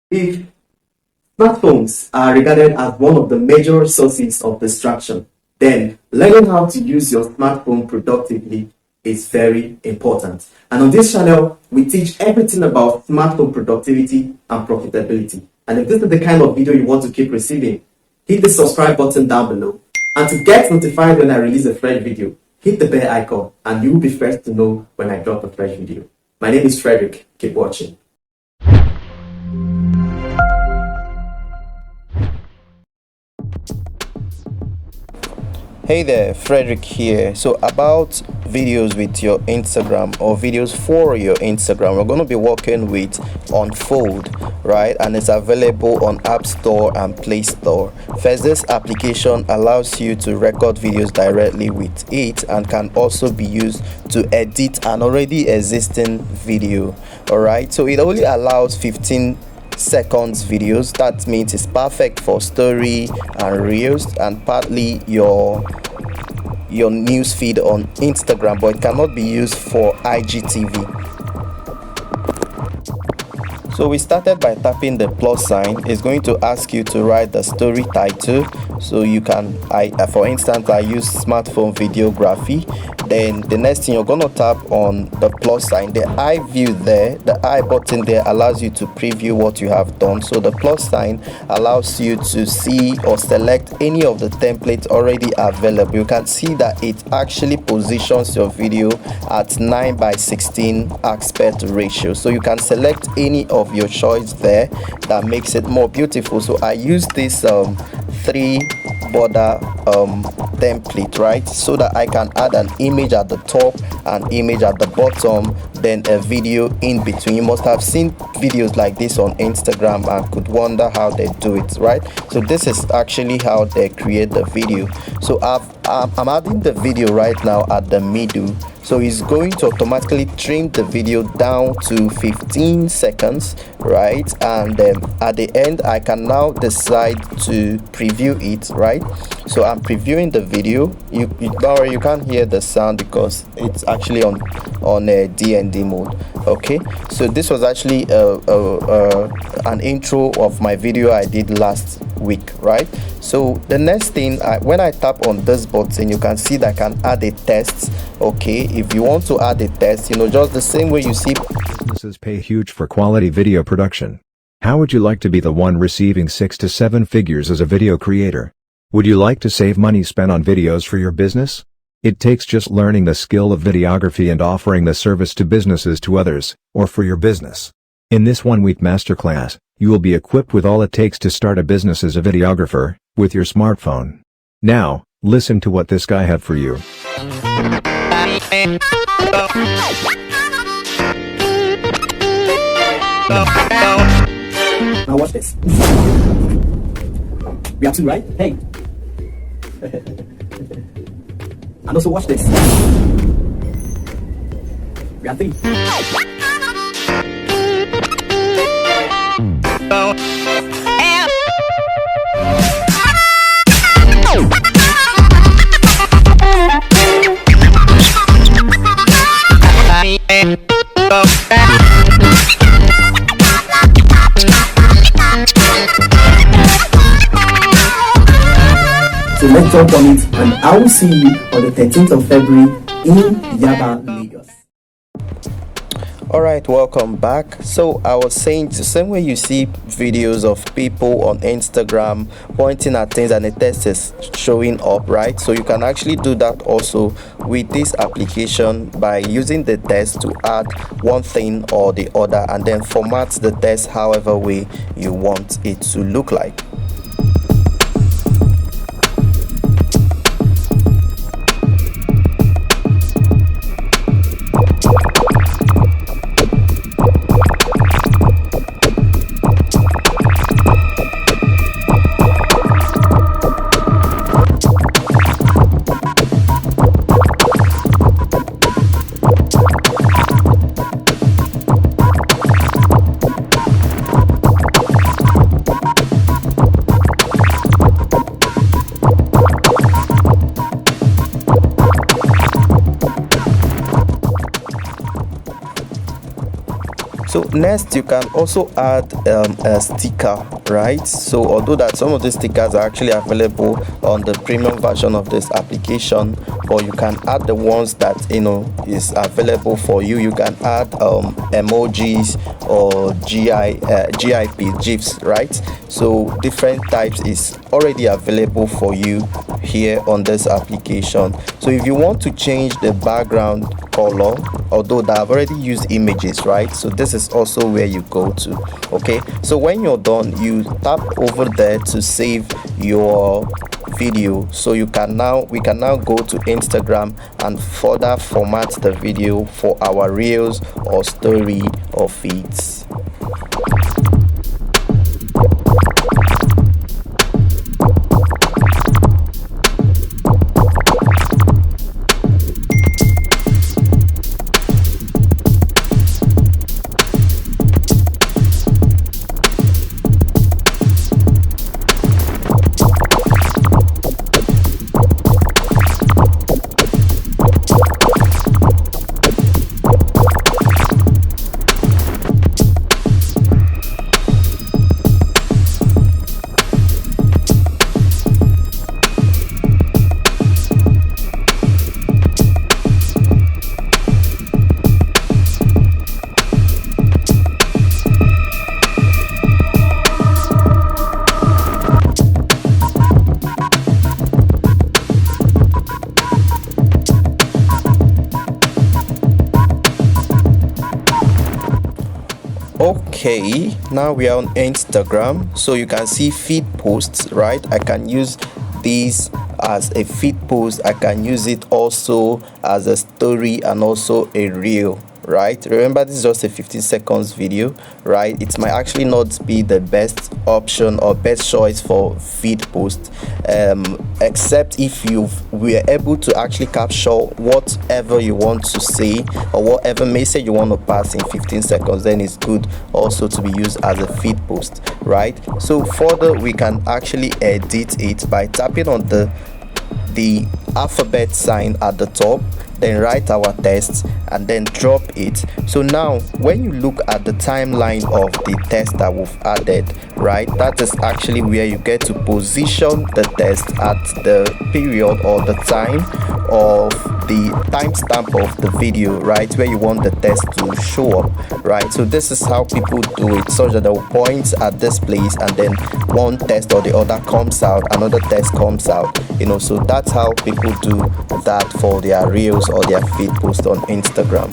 If smartphones are regarded as one of the major sources of distraction, then learning how to use your smartphone productively is very important. And on this channel, we teach everything about smartphone productivity and profitability. And if this is the kind of video you want to keep receiving, hit the subscribe button down below. And to get notified when I release a fresh video, hit the bell icon and you will be first to know when I drop a fresh video. My name is Frederick. Keep watching. Hey there, Frederick here. So about videos with your Instagram or videos for your Instagram, we're going to be working with Unfold, right? And it's available on App Store and Play Store. First, this application allows you to record videos directly with it and can also be used to edit an already existing video. All right, so it only allows 15 seconds videos. That means it's perfect for story and reels and partly your news feed on Instagram, but it cannot be used for IGTV. So we started by tapping the plus sign. It's going to ask you to write the story title. So you can, for instance, I use smartphone videography. Then the next thing, you're going to tap on the plus sign. The eye view there, the eye button there allows you to preview what you have done. So the plus sign allows you to see or select any of the templates already available. You can see that it actually positions your video at 9:16 aspect ratio. So you can select any of your choice there that makes it more beautiful. So I use this 3 border template, right, so that I can add an image at the top, an image at the bottom, then a video in between. You must have seen videos like this on Instagram and could wonder how they do it, right? So this is actually how they create the video. So I'm adding the video right now at the middle. So it's going to automatically trim the video down to 15 seconds, right? And at the end, I can now decide to preview it, right? So I'm previewing the video. You don't worry, you can't hear the sound because it's actually on a DND mode. Okay, so this was actually an intro of my video I did last week, right? So the next thing, when I tap on this button, you can see that I can add a text. Okay, if you want to add a text, just the same way you see businesses pay huge for quality video production. How would you like to be the one receiving 6 to 7 figures as a video creator? Would you like to save money spent on videos for your business? It takes just learning the skill of videography and offering the service to businesses to others, or for your business. In this 1-week masterclass, you will be equipped with all it takes to start a business as a videographer, with your smartphone. Now, listen to what this guy had for you. Now watch this. We have 2, right? Hey. And also watch this. We have 3. So let's jump on it, and I will see you on the 13th of February in Yaba, Lagos. Alright, welcome back. So I was saying, the same way you see videos of people on Instagram pointing at things and the text is showing up, right? So you can actually do that also with this application by using the text to add one thing or the other and then format the text however way you want it to look like. So next you can also add a sticker, right? So although that some of these stickers are actually available on the premium version of this application, but you can add the ones that is available for you. You can add emojis or GIFs, right? So different types is already available for you here on this application. So if you want to change the background color, although that I've already used images, right? So this is also where you go to. Okay, so when you're done, you tap over there to save your video. So we can now go to Instagram and further format the video for our reels or story or feeds. Okay, now we are on Instagram, so you can see feed posts, right? I can use these as a feed post. I can use it also as a story and also a reel, right? Remember, this is just a 15 seconds video, right? It might actually not be the best option or best choice for feed post, except if you were able to actually capture whatever you want to say or whatever message you want to pass in 15 seconds. Then it's good also to be used as a feed post, right? So further, we can actually edit it by tapping on the alphabet sign at the top, then write our text and then drop it. So now when you look at the timeline of the text that we've added, right, that is actually where you get to position the text at the period or the time of the timestamp of the video, right, where you want the text to show up, right? So this is how people do it, such that they will point at this place and then one text or the other comes out, another text comes out, so that's how people do that for their reels or their feed post on Instagram.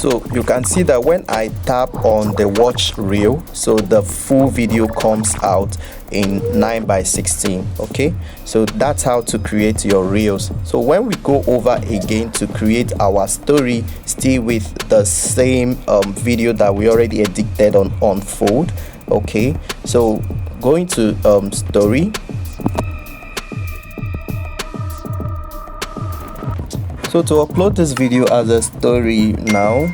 So you can see that when I tap on the watch reel, so the full video comes out in 9:16. Okay, so that's how to create your reels. So when we go over again to create our story, still with the same video that we already edited on Unfold. Okay, so going to story. So to upload this video as a story now,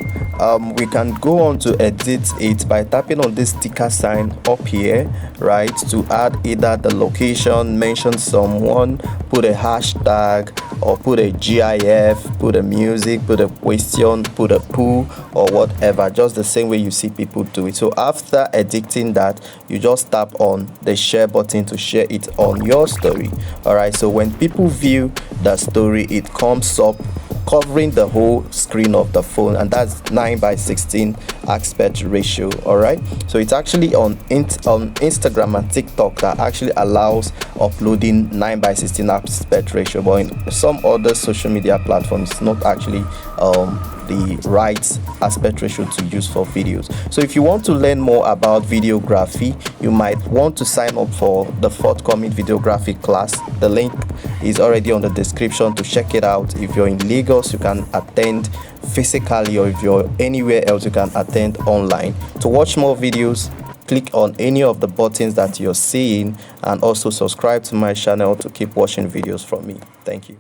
we can go on to edit it by tapping on this sticker sign up here, right, to add either the location, mention someone, put a hashtag, or put a GIF, put a music, put a question, put a poll, or whatever, just the same way you see people do it. So after editing that, you just tap on the share button to share it on your story. All right, so when people view the story, it comes up covering the whole screen of the phone, and that's 9:16 aspect ratio. All right, so it's actually on Instagram and TikTok that actually allows uploading 9:16 aspect ratio, but in some other social media platforms it's not actually the right aspect ratio to use for videos. So if you want to learn more about videography, you might want to sign up for the forthcoming videography class. The link is already on the description to check it out. If you're in Lagos, you can attend physically, or if you're anywhere else, you can attend online. To watch more videos, click on any of the buttons that you're seeing, and also subscribe to my channel to keep watching videos from me. Thank you.